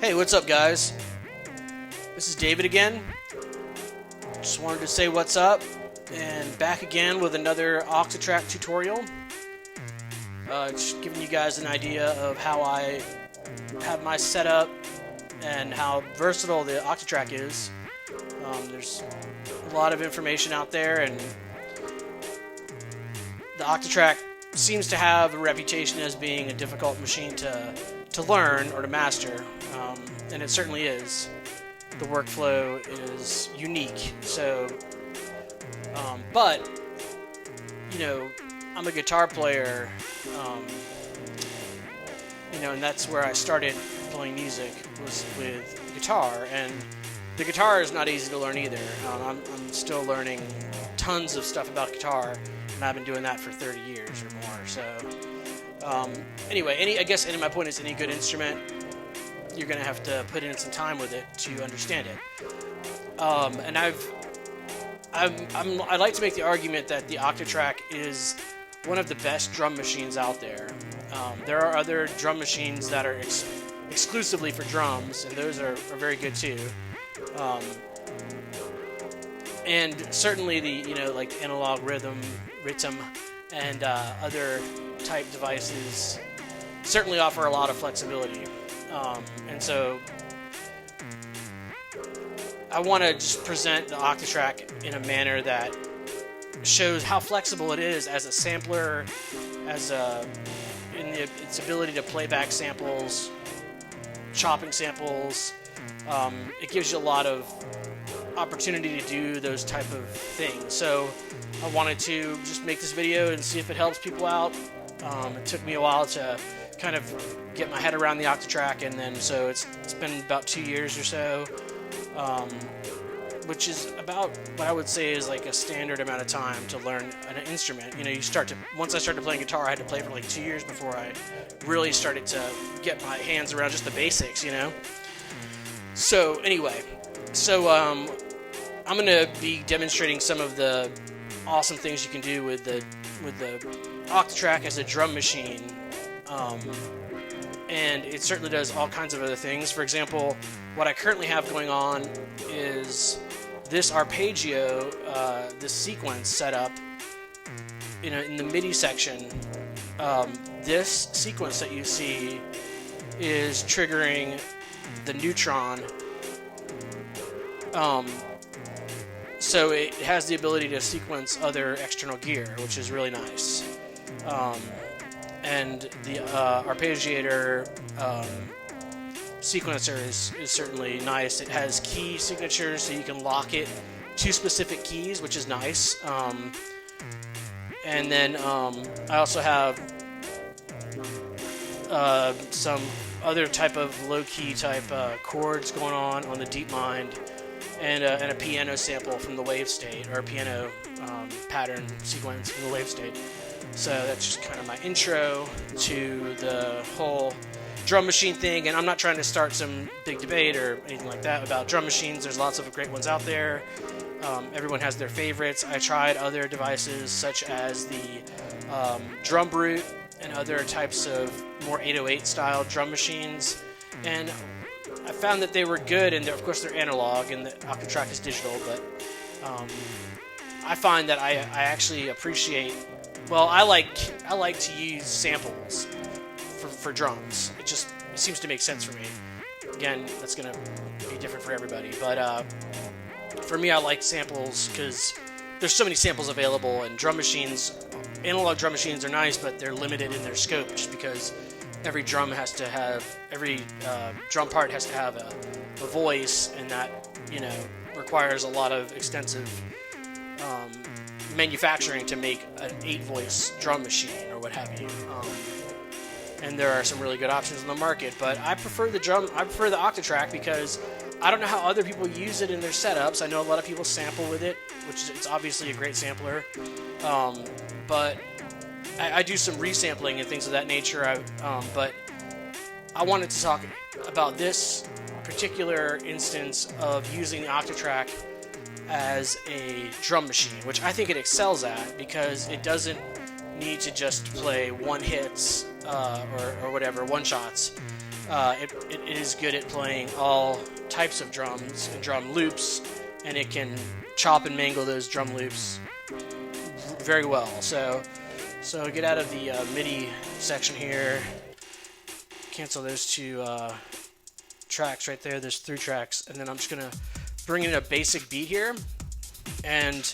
Hey, what's up, guys? This is David again. Just wanted to say what's up, and back again with another Octatrack tutorial. Just giving you guys an idea of how I have my setup and how versatile the Octatrack is. There's a lot of information out there, and the Octatrack seems to have a reputation as being a difficult machine to learn or to master, and it certainly is. The workflow is unique. So, but you know, I'm a guitar player, and that's where I started playing music, was with guitar, and the guitar is not easy to learn either. I'm still learning tons of stuff about guitar, and I've been doing that for 30 years or more. So, anyway, I guess my point is, any good instrument, you're going to have to put in some time with it to understand it. And I like to make the argument that the Octatrack is one of the best drum machines out there. There are other drum machines that are exclusively for drums, and those are very good too. And certainly like the analog rhythm, and other type devices certainly offer a lot of flexibility. And so I want to just present the Octatrack in a manner that shows how flexible it is as a sampler, in its ability to play back samples, chopping samples. It gives you a lot of opportunity to do those type of things. So I wanted to just make this video and see if it helps people out. It took me a while to kind of get my head around the Octatrack, and then so it's been about 2 years or so, which is about what I would say is like a standard amount of time to learn an instrument. Once I started playing guitar, I had to play for like 2 years before I really started to get my hands around just the basics, So anyway, I'm going to be demonstrating some of the awesome things you can do with the Octatrack as a drum machine. And it certainly does all kinds of other things. For example, what I currently have going on is this arpeggio, this sequence setup in the MIDI section. This sequence that you see is triggering the neutron. So it has the ability to sequence other external gear, which is really nice. And the arpeggiator sequencer is certainly nice. It has key signatures, so you can lock it to specific keys, which is nice. And then I also have some other type of low-key type chords going on the DeepMind, and a piano sample from the wave state, or a piano pattern sequence from the wave state. So that's just kind of my intro to the whole drum machine thing, and I'm not trying to start some big debate or anything like that about drum machines. There's lots of great ones out there. Everyone has their favorites. I tried other devices such as the Drum Brute and other types of more 808 style drum machines, and I found that they were good, and of course they're analog and the Octatrack is digital, but I find that I actually appreciate. Well, I like to use samples for drums. It seems to make sense for me. Again, that's going to be different for everybody, but for me, I like samples because there's so many samples available, and analog drum machines are nice, but they're limited in their scope just because every drum part has to have a voice, and that requires a lot of extensive manufacturing to make an 8-voice drum machine or what have you. And there are some really good options in the market, but I prefer the Octatrack because I don't know how other people use it in their setups. I know a lot of people sample with it, it's obviously a great sampler, but I do some resampling and things of that nature. But I wanted to talk about this particular instance of using the Octatrack as a drum machine, which I think it excels at because it doesn't need to just play one hits or whatever, one shots. It is good at playing all types of drums and drum loops, and it can chop and mangle those drum loops very well. So get out of the MIDI section here, cancel those two tracks right there. There's 3 tracks, and then I'm just gonna bring in a basic beat here, and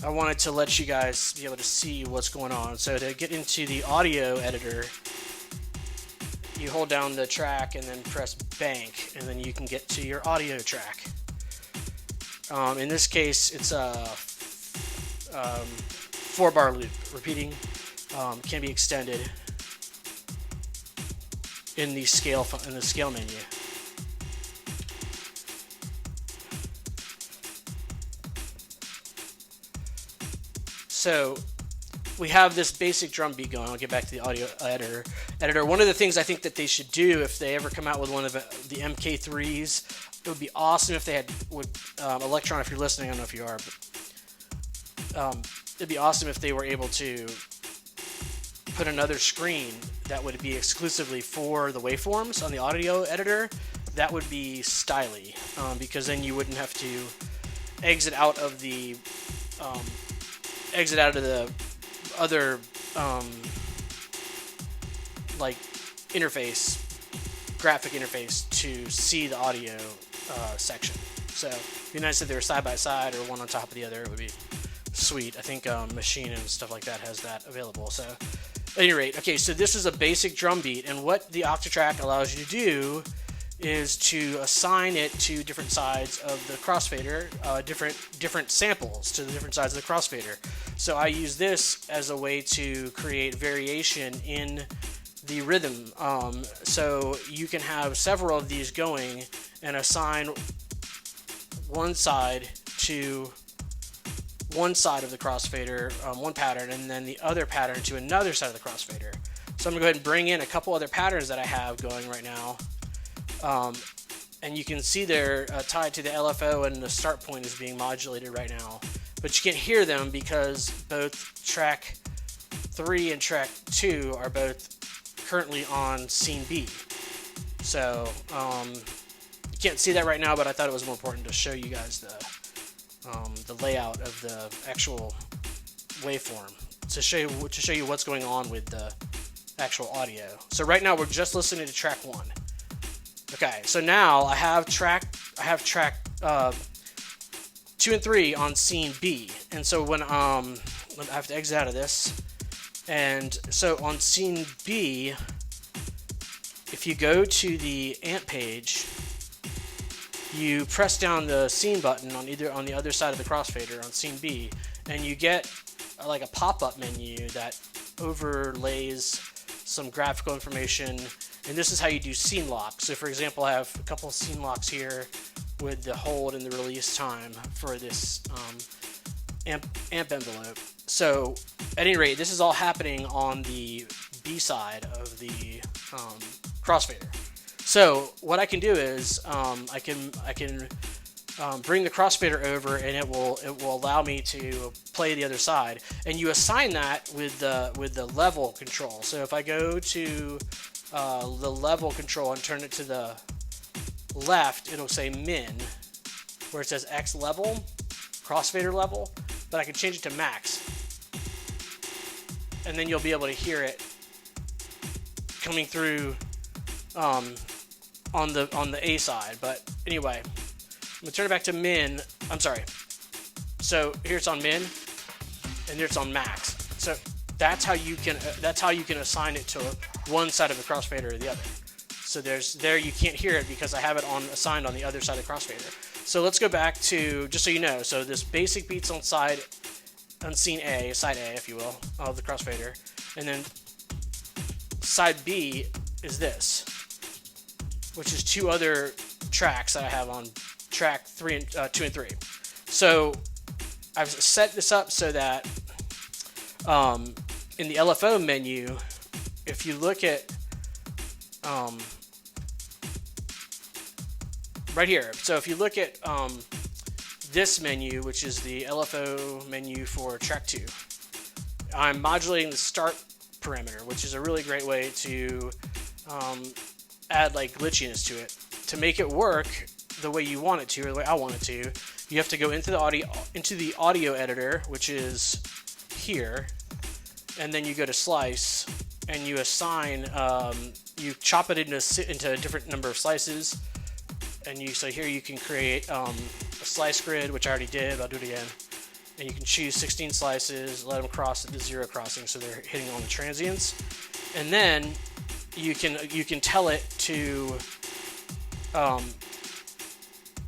I wanted to let you guys be able to see what's going on. So to get into the audio editor, you hold down the track and then press bank, and then you can get to your audio track. In this case, it's a 4-bar loop, repeating, can be extended in the scale menu. So we have this basic drum beat going. I'll get back to the audio editor. One of the things I think that they should do if they ever come out with one of the MK3s, it would be awesome if they had Electron. If you're listening, I don't know if you are, but it'd be awesome if they were able to put another screen that would be exclusively for the waveforms on the audio editor. That would be styly, because then you wouldn't have to exit out of the other like graphic interface to see the audio section. So it'd be nice if they were side by side or one on top of the other. It would be sweet. I think Machine and stuff like that has that available. So at any rate, okay, so this is a basic drum beat, and what the Octatrack allows you to do is to assign it to different sides of the crossfader, different samples to the different sides of the crossfader. So I use this as a way to create variation in the rhythm. So you can have several of these going and assign one side to one side of the crossfader, one pattern, and then the other pattern to another side of the crossfader. So I'm going to go ahead and bring in a couple other patterns that I have going right now. And you can see they're tied to the LFO, and the start point is being modulated right now. But you can't hear them because both track 3 and track 2 are both currently on scene B. So you can't see that right now, but I thought it was more important to show you guys the layout of the actual waveform to show you what's going on with the actual audio. So right now we're just listening to track 1. Okay, so now I have track 2 and 3 on scene B, and so when I have to exit out of this, and so on scene B, if you go to the amp page, you press down the scene button on the other side of the crossfader on scene B, and you get like a pop-up menu that overlays some graphical information. And this is how you do scene lock. So for example, I have a couple of scene locks here with the hold and the release time for this amp envelope. So at any rate, this is all happening on the B side of the crossfader. So what I can do is I can bring the crossfader over, and it will allow me to play the other side. And you assign that with the level control. So if I go to the level control and turn it to the left, it'll say min, where it says X level, crossfader level, but I can change it to max, and then you'll be able to hear it coming through on the A side. But anyway, I'm gonna turn it back to min. I'm sorry. So here it's on min, and here it's on max. So that's how you can assign it to one side of the crossfader or the other. So you can't hear it because I have it assigned on the other side of the crossfader. So let's go back to, just so you know, so this basic beat's on scene A, side A, if you will, of the crossfader, and then side B is this, which is 2 other tracks that I have on track 2 and 3. So I've set this up so that in the LFO menu, if you look at right here, so if you look at this menu, which is the LFO menu for track 2, I'm modulating the start parameter, which is a really great way to add like glitchiness to it. To make it work the way you want it to, or the way I want it to, you have to go into the audio editor, which is here, and then you go to slice, and you assign, you chop it into a different number of slices, and so here you can create a slice grid, which I already did, but I'll do it again. And you can choose 16 slices, let them cross at the 0 crossing, so they're hitting on the transients, and then you can tell it to.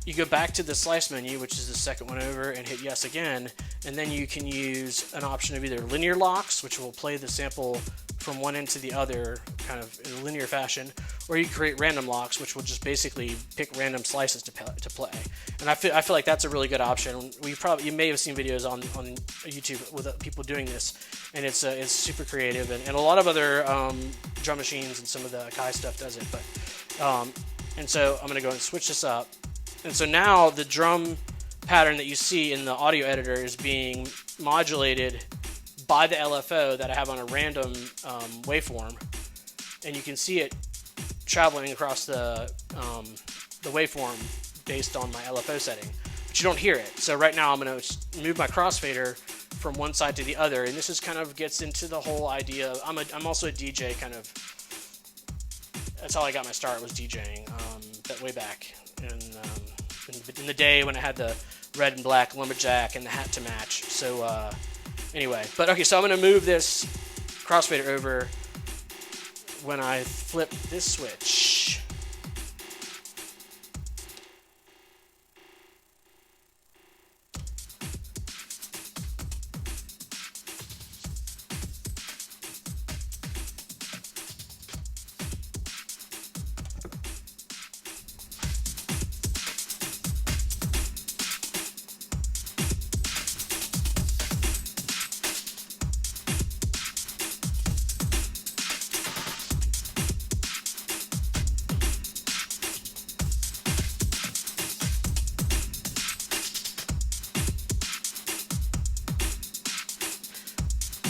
You go back to the slice menu, which is the second one over, and hit yes again, and then you can use an option of either linear locks, which will play the sample from one end to the other, kind of in a linear fashion, or you create random locks, which will just basically pick random slices to play. And I feel like that's a really good option. You may have seen videos on YouTube with people doing this, and it's super creative, and a lot of other drum machines and some of the Kai stuff does it. But and so I'm going to go and switch this up. And so now the drum pattern that you see in the audio editor is being modulated by the LFO that I have on a random waveform, and you can see it traveling across the waveform based on my LFO setting, but you don't hear it. So right now I'm going to move my crossfader from one side to the other, and this is kind of gets into the whole idea. I'm also a DJ, kind of. That's how I got my start, was DJing that way back in the day when I had the red and black lumberjack and the hat to match. So anyway, but okay, so I'm going to move this crossfader over when I flip this switch.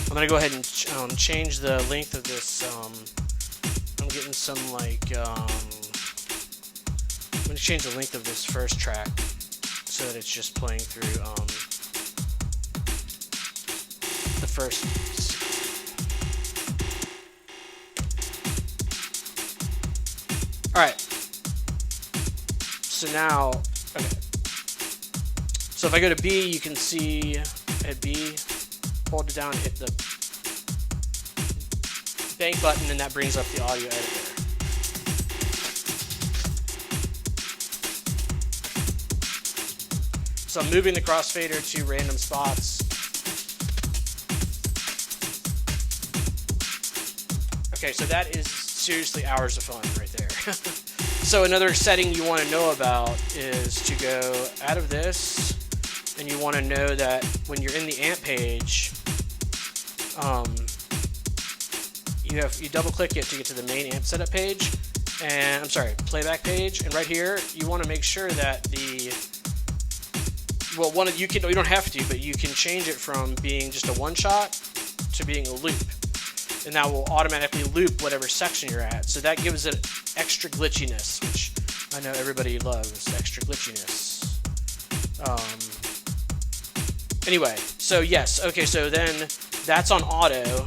I'm going to go ahead and change the length of this. I'm getting some like, I'm going to change the length of this first track so that it's just playing through the first. Alright. So now, okay. So if I go to B, you can see at B, hold it down, hit the bank button, and that brings up the audio editor. So I'm moving the crossfader to random spots. Okay, so that is seriously hours of fun right there. So another setting you want to know about is to go out of this, and you want to know that when you're in the amp page, you double click it to get to the main amp setup page, and I'm sorry, playback page, and right here you want to make sure that you don't have to, but you can change it from being just a one shot to being a loop, and that will automatically loop whatever section you're at. So that gives it extra glitchiness, which I know everybody loves, extra glitchiness. Anyway, so yes, okay, so then that's on auto.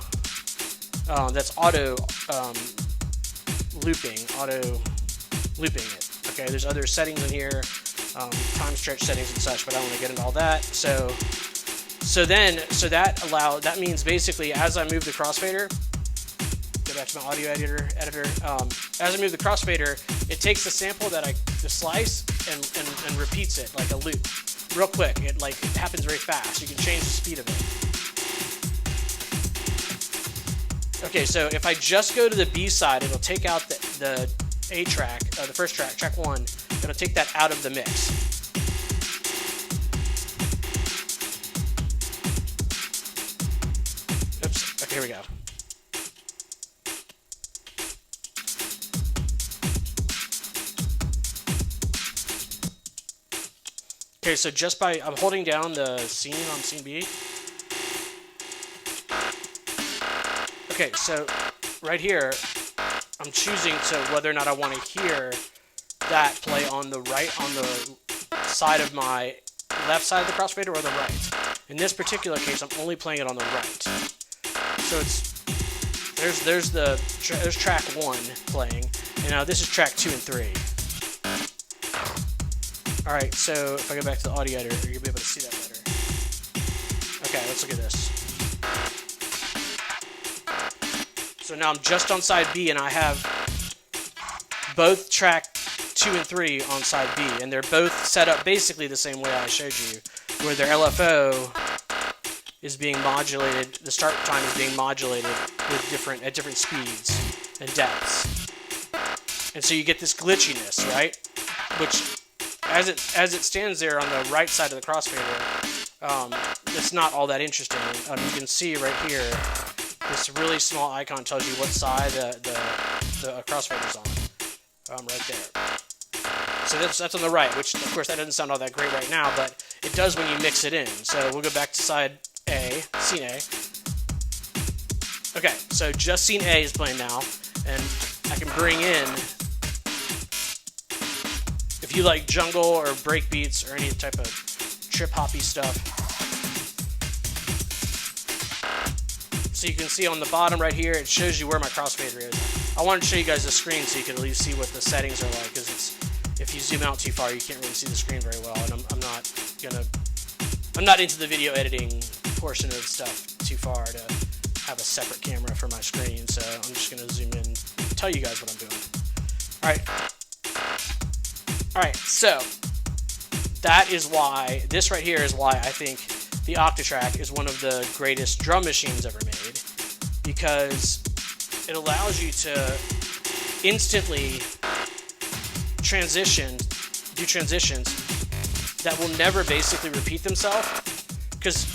That's auto looping it. Okay, there's other settings in here, time stretch settings and such, but I don't want to get into all that. So that means basically as I move the crossfader, go back to my audio editor. As I move the crossfader, it takes the sample that the slice and repeats it like a loop, real quick. It happens very fast. You can change the speed of it. Okay, so if I just go to the B side, it'll take out the A track, the first track, track 1. It'll take that out of the mix. Oops. Okay, here we go. Okay, so I'm holding down the scene on scene B. Okay, so right here, I'm choosing to whether or not I want to hear that play on the side of my left side of the crossfader or the right. In this particular case, I'm only playing it on the right. So there's track 1 playing, and now this is track 2 and 3. All right, so if I go back to the audio editor, you'll be able to see that better. Okay, let's look at this. So now I'm just on side B, and I have both track 2 and 3 on side B, and they're both set up basically the same way I showed you, where their LFO is being modulated, the start time is being modulated with at different speeds and depths. And so you get this glitchiness, right? Which, as it stands there on the right side of the crossfader, it's not all that interesting. You can see right here, this really small icon tells you what side the crossfader's on, right there. So that's on the right, which of course that doesn't sound all that great right now, but it does when you mix it in. So we'll go back to side A, scene A. Okay, so just scene A is playing now, and I can bring in, if you like jungle or break beats or any type of trip-hoppy stuff. So you can see on the bottom right here, it shows you where my crossfader is. I wanted to show you guys the screen so you can at least see what the settings are like, because if you zoom out too far, you can't really see the screen very well, and I'm not into the video editing portion of stuff too far to have a separate camera for my screen, so I'm just going to zoom in and tell you guys what I'm doing. Alright, so that is why, this right here is why I think the Octatrack is one of the greatest drum machines ever made, because it allows you to instantly do transitions that will never basically repeat themselves. Because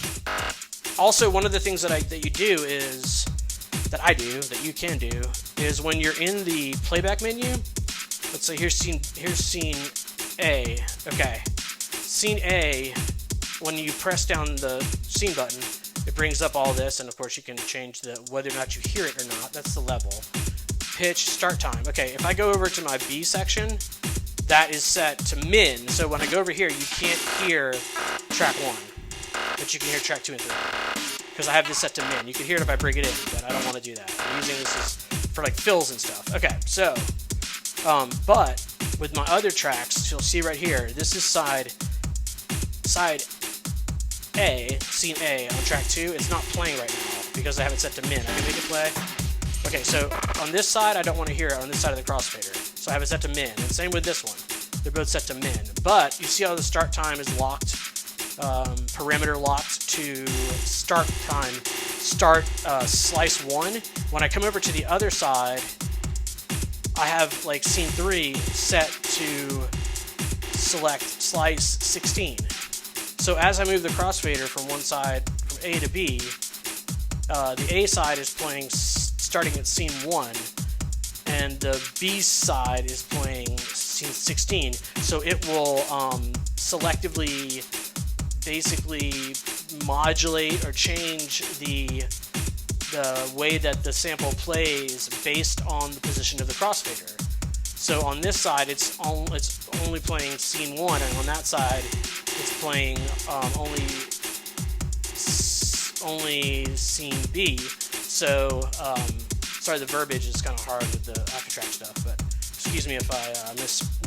also one of the things that you can do is when you're in the playback menu, let's say here's scene A. Okay, scene A, when you press down the scene button, it brings up all this, and of course you can change whether or not you hear it or not. That's the level. Pitch, start time. Okay, if I go over to my B section, that is set to min. So when I go over here, you can't hear track 1, but you can hear track 2 and 3. Because I have this set to min. You can hear it if I bring it in, but I don't want to do that. I'm using this for like fills and stuff. Okay, so, but with my other tracks, you'll see right here, this is side A, scene A on track 2. It's not playing right now because I have it set to min. I can make it play. Okay, so on this side, I don't want to hear it on this side of the crossfader. So I have it set to min. And same with this one. They're both set to min. But you see how the start time is locked, parameter locked to start time, slice 1. When I come over to the other side, I have like scene 3 set to select slice 16. So as I move the crossfader from one side, from A to B, the A side is playing starting at scene 1, and the B side is playing scene 16. So it will selectively basically modulate or change the way that the sample plays based on the position of the crossfader. So on this side, it's only playing scene 1, and on that side, it's playing only scene B. So, sorry, the verbiage is kind of hard with the Octatrack stuff, but excuse me if I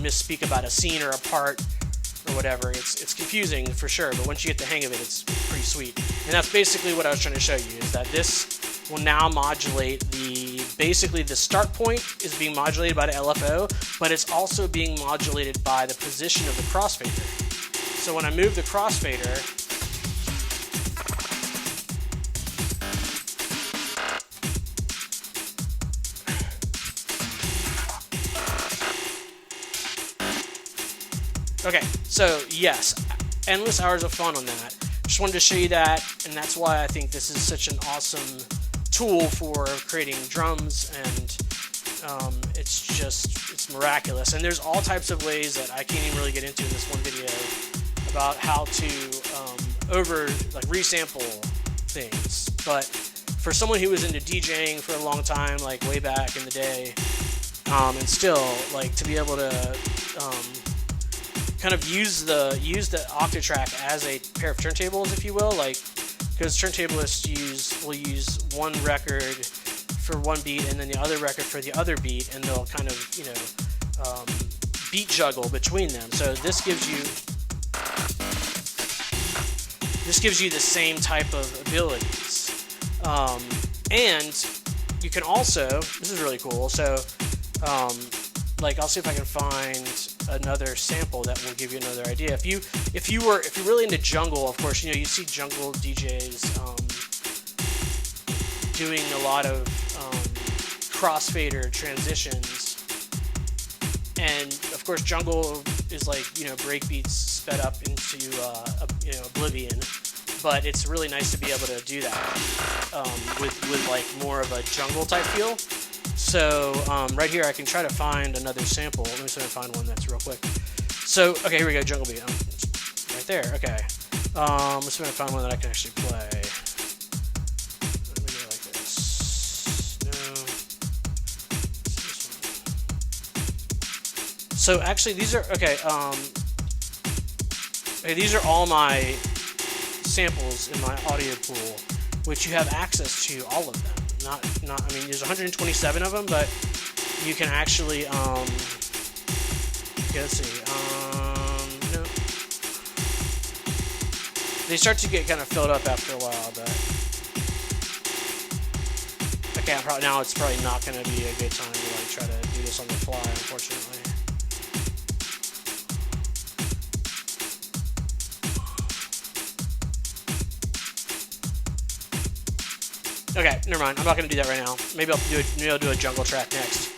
misspeak about a scene or a part or whatever. It's confusing for sure, but once you get the hang of it, it's pretty sweet. And that's basically what I was trying to show you, is that this will now modulate basically the start point is being modulated by the LFO, but it's also being modulated by the position of the crossfader. So when I move the crossfader, okay, so yes, endless hours of fun on that. Just wanted to show you that, and that's why I think this is such an awesome tool for creating drums, and it's miraculous. And there's all types of ways that I can't even really get into in this one video about how to resample things. But for someone who was into DJing for a long time, like way back in the day, and still like to be able to kind of use the Octatrack as a pair of turntables, if you will, like because turntablists will use one record for one beat and then the other record for the other beat, and they'll kind of beat juggle between them. So this gives you the same type of abilities, and you can also, this is really cool. So like I'll see if I can find another sample that will give you another idea. If you're really into jungle, of course, you see jungle DJs doing a lot of crossfader transitions, and of course jungle is like breakbeats sped up into oblivion, but it's really nice to be able to do that with like more of a jungle type feel. So right here I can try to find another sample. Let me see if I find one that's real quick. So okay, here we go, jungle beat. Right there. Okay. Let's see if I find one that I can actually play. Let me do it like this. No. So actually, these are okay. These are all my samples in my audio pool, which you have access to all of them. Not. I mean, there's 127 of them, but you can actually. Okay, let's see. No. They start to get kind of filled up after a while, but okay. Now it's probably not going to be a good time to like try to do this on the fly, unfortunately. Okay, never mind. I'm not going to do that right now. Maybe I'll do a jungle track next.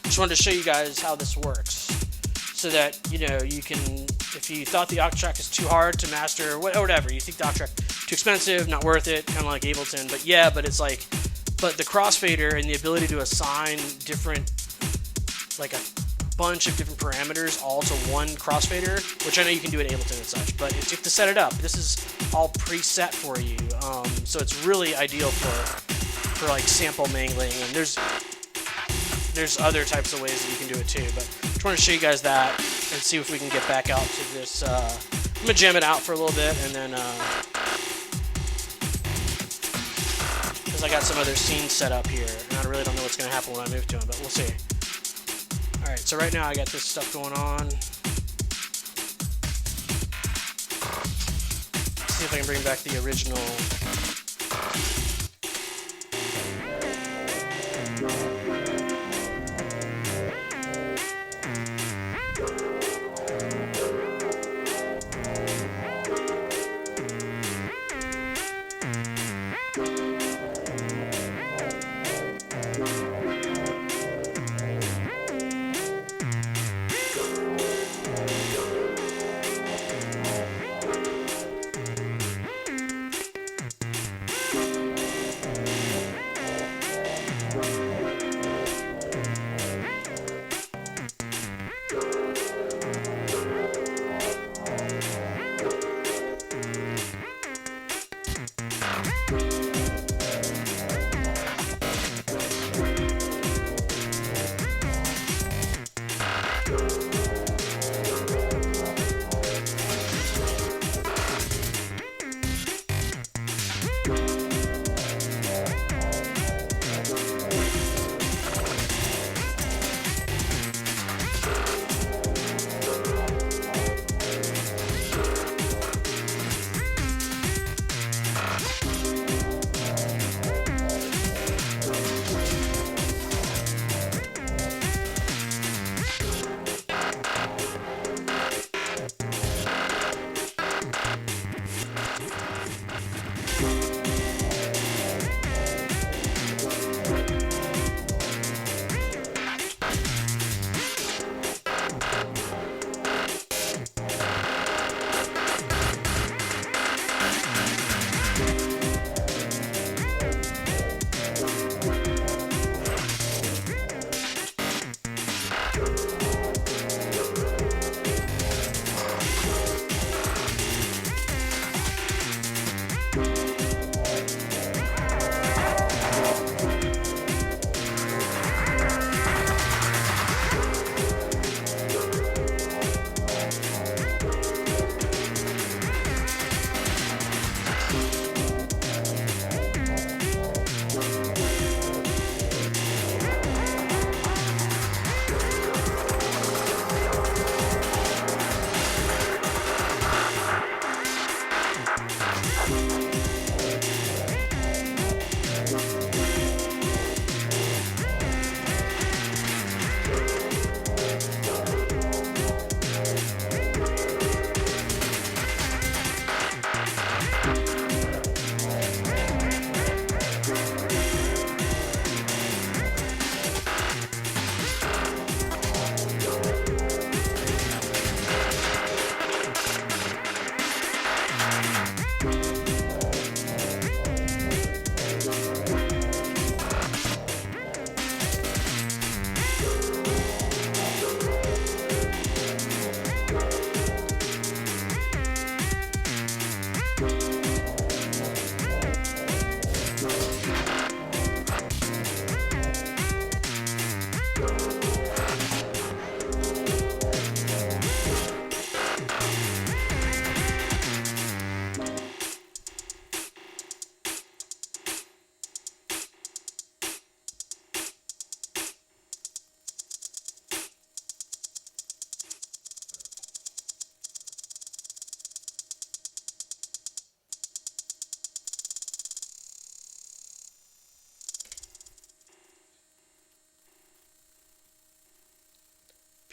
Just wanted to show you guys how this works, so that you can, if you thought the Octatrack is too hard to master, or whatever, you think the Octatrack too expensive, not worth it, kind of like Ableton, but it's like, but the crossfader and the ability to assign different, like a bunch of different parameters all to one crossfader, which I know you can do in Ableton and such, but you have to set it up. This is all preset for you, so it's really ideal for like sample mangling, and there's other types of ways that you can do it too, but just want to show you guys that and see if we can get back out to this. I'm gonna jam it out for a little bit, and then because I got some other scenes set up here, and I really don't know what's gonna happen when I move to them, but we'll see. Alright, so right now I got this stuff going on. Let's see if I can bring back the original.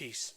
Peace.